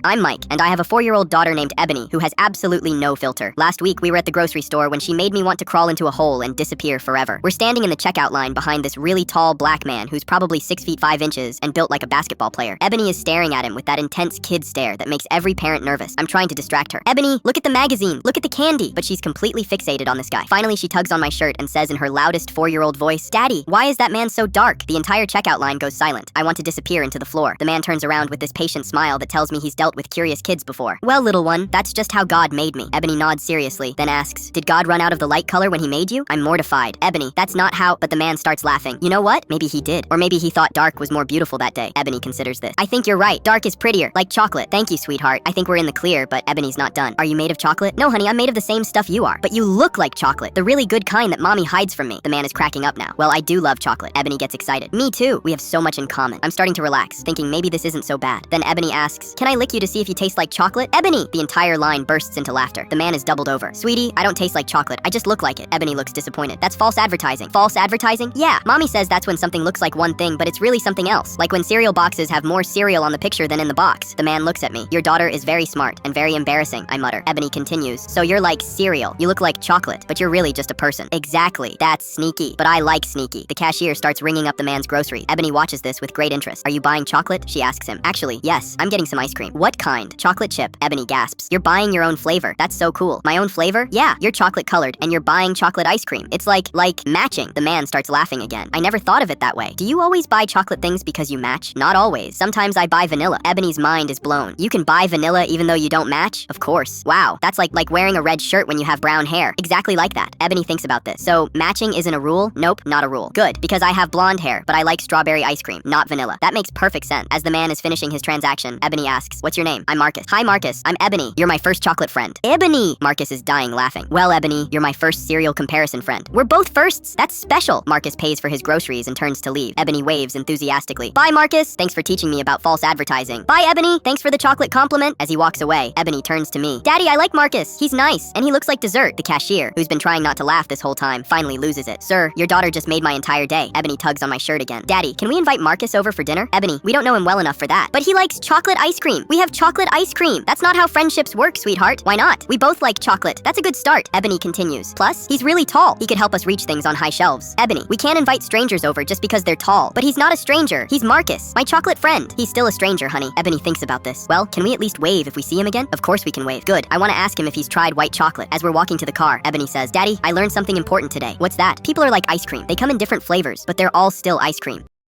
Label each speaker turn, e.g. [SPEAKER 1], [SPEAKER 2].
[SPEAKER 1] I'm Mike, and I have a 4-year-old daughter named Ebony who has absolutely no filter. Last week, we were at the grocery store when she made me want to crawl into a hole and disappear forever. We're standing in the checkout line behind this really tall black man who's probably 6 feet 5 inches and built like a basketball player. Ebony is staring at him with that intense kid stare that makes every parent nervous. I'm trying to distract her. Ebony, look at the magazine, look at the candy. But she's completely fixated on this guy. Finally, she tugs on my shirt and says in her loudest 4-year-old voice, "Daddy, why is that man so dark?" The entire checkout line goes silent. I want to disappear into the floor. The man turns around with this patient smile that tells me he's dealt with curious kids before. "Well, little one, that's just how God made me." Ebony nods seriously, then asks, "Did God run out of the light color when he made you?" I'm mortified. "Ebony, that's not how—" But the man starts laughing. "You know what? Maybe he did. Or maybe he thought dark was more beautiful that day." Ebony considers this. "I think you're right. Dark is prettier. Like chocolate." "Thank you, sweetheart. I think we're in the clear," but Ebony's not done. "Are you made of chocolate?" "No, honey, I'm made of the same stuff you are." "But you look like chocolate. The really good kind that mommy hides from me." The man is cracking up now. "Well, I do love chocolate." Ebony gets excited. "Me too. We have so much in common." I'm starting to relax, thinking maybe this isn't so bad. Then Ebony asks, "Can I lick you to see if you taste like chocolate?" "Ebony!" The entire line bursts into laughter. The man is doubled over. "Sweetie, I don't taste like chocolate. I just look like it." Ebony looks disappointed. "That's false advertising." "False advertising?" "Yeah. Mommy says that's when something looks like one thing, but it's really something else. Like when cereal boxes have more cereal on the picture than in the box." The man looks at me. "Your daughter is very smart and very embarrassing," I mutter. Ebony continues, "So you're like cereal. You look like chocolate, but you're really just a person." "Exactly. That's sneaky. But I like sneaky." The cashier starts ringing up the man's grocery. Ebony watches this with great interest. "Are you buying chocolate?" she asks him. "Actually, yes. I'm getting some ice cream." "What kind?" "Chocolate chip." Ebony gasps. "You're buying your own flavor. That's so cool." "My own flavor?" "Yeah. You're chocolate colored and you're buying chocolate ice cream. It's like matching." The man starts laughing again. "I never thought of it that way. Do you always buy chocolate things because you match?" "Not always. Sometimes I buy vanilla." Ebony's mind is blown. "You can buy vanilla even though you don't match?" "Of course." "Wow. That's like wearing a red shirt when you have brown hair." "Exactly like that." Ebony thinks about this. "So matching isn't a rule?" "Nope, not a rule." "Good, because I have blonde hair, but I like strawberry ice cream, not vanilla." That makes perfect sense. As the man is finishing his transaction, Ebony asks, "What's your name?" "I'm Marcus." "Hi, Marcus. I'm Ebony. You're my first chocolate friend." "Ebony!" Marcus is dying laughing. "Well, Ebony, you're my first cereal comparison friend." "We're both firsts. That's special." Marcus pays for his groceries and turns to leave. Ebony waves enthusiastically. "Bye, Marcus. Thanks for teaching me about false advertising." "Bye, Ebony. Thanks for the chocolate compliment." As he walks away, Ebony turns to me. "Daddy, I like Marcus. He's nice, and he looks like dessert." The cashier, who's been trying not to laugh this whole time, finally loses it. "Sir, your daughter just made my entire day." Ebony tugs on my shirt again. "Daddy, can we invite Marcus over for dinner?" "Ebony, we don't know him well enough for that." "But he likes chocolate ice cream. We have chocolate ice cream." "That's not how friendships work, sweetheart." "Why not? We both like chocolate. That's a good start." Ebony continues. "Plus, he's really tall. He could help us reach things on high shelves." "Ebony, we can't invite strangers over just because they're tall." "But he's not a stranger. He's Marcus, my chocolate friend." "He's still a stranger, honey." Ebony thinks about this. "Well, can we at least wave if we see him again?" "Of course we can wave." "Good. I want to ask him if he's tried white chocolate." As we're walking to the car, Ebony says, "Daddy, I learned something important today." "What's that?" "People are like ice cream. They come in different flavors, but they're all still ice cream."